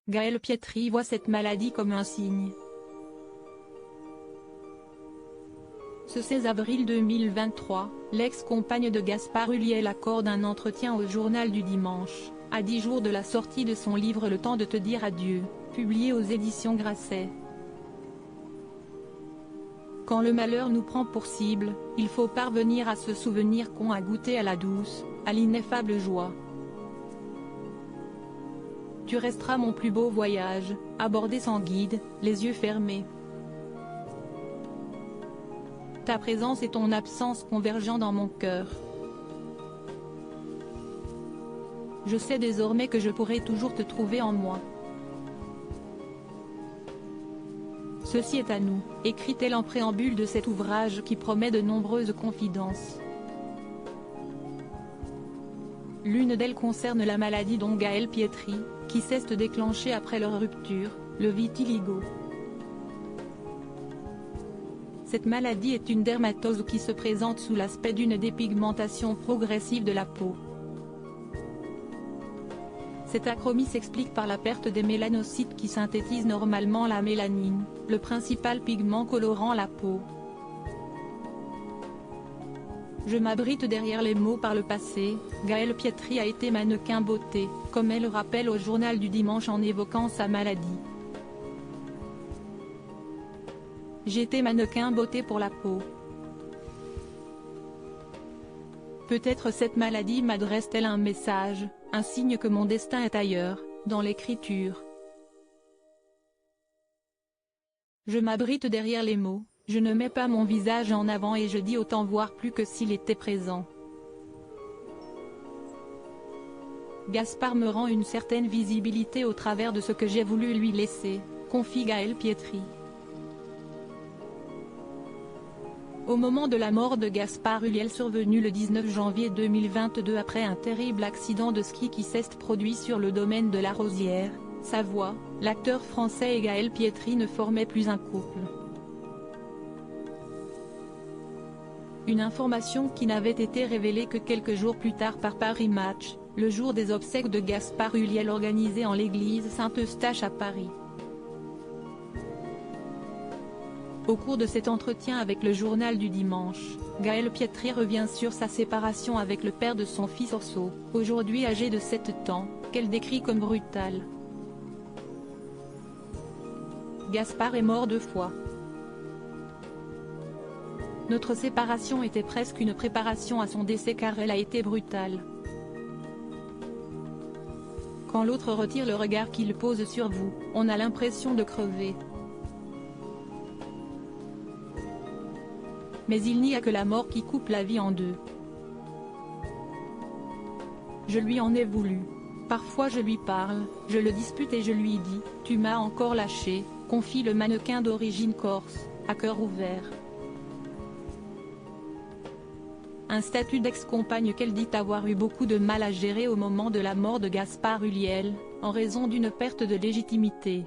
Gaël Pietri voit cette maladie comme un signe. Ce 16 avril 2023, l'ex-compagne de Gaspard Ulliel accorde un entretien au Journal du Dimanche, à 10 jours de la sortie de son livre Le temps de te dire adieu, publié aux éditions Grasset. Quand le malheur nous prend pour cible, il faut parvenir à se souvenir qu'on a goûté à la douce, à l'ineffable joie. Tu resteras mon plus beau voyage, abordé sans guide, les yeux fermés. Ta présence et ton absence convergeant dans mon cœur. Je sais désormais que je pourrai toujours te trouver en moi. Ceci est à nous, écrit-elle en préambule de cet ouvrage qui promet de nombreuses confidences. L'une d'elles concerne la maladie dont Gaël Pietri, qui s'est déclenchée après leur rupture, le vitiligo. Cette maladie est une dermatose qui se présente sous l'aspect d'une dépigmentation progressive de la peau. Cette acromie s'explique par la perte des mélanocytes qui synthétisent normalement la mélanine, le principal pigment colorant la peau. Je m'abrite derrière les mots par le passé, Gaël Pietri a été mannequin beauté, comme elle le rappelle au Journal du Dimanche en évoquant sa maladie. J'étais mannequin beauté pour la peau. Peut-être cette maladie m'adresse-t-elle un message, un signe que mon destin est ailleurs, dans l'écriture. Je m'abrite derrière les mots, je ne mets pas mon visage en avant et je dis autant voir plus que s'il était présent. Gaspard me rend une certaine visibilité au travers de ce que j'ai voulu lui laisser, confie Gaël Pietri. Au moment de la mort de Gaspard Ulliel survenu le 19 janvier 2022 après un terrible accident de ski qui s'est produit sur le domaine de la Rosière, Savoie, l'acteur français et Gaël Pietri ne formaient plus un couple. Une information qui n'avait été révélée que quelques jours plus tard par Paris Match, le jour des obsèques de Gaspard Ulliel organisées en l'église Saint-Eustache à Paris. Au cours de cet entretien avec le Journal du Dimanche, Gaël Pietri revient sur sa séparation avec le père de son fils Orso, aujourd'hui âgé de 7 ans, qu'elle décrit comme brutal. Gaspard est mort 2 fois. Notre séparation était presque une préparation à son décès car elle a été brutale. Quand l'autre retire le regard qu'il pose sur vous, on a l'impression de crever. Mais il n'y a que la mort qui coupe la vie en deux. Je lui en ai voulu. Parfois je lui parle, je le dispute et je lui dis « Tu m'as encore lâché », confie le mannequin d'origine corse, à cœur ouvert. Un statut d'ex-compagne qu'elle dit avoir eu beaucoup de mal à gérer au moment de la mort de Gaspard Ulliel, en raison d'une perte de légitimité.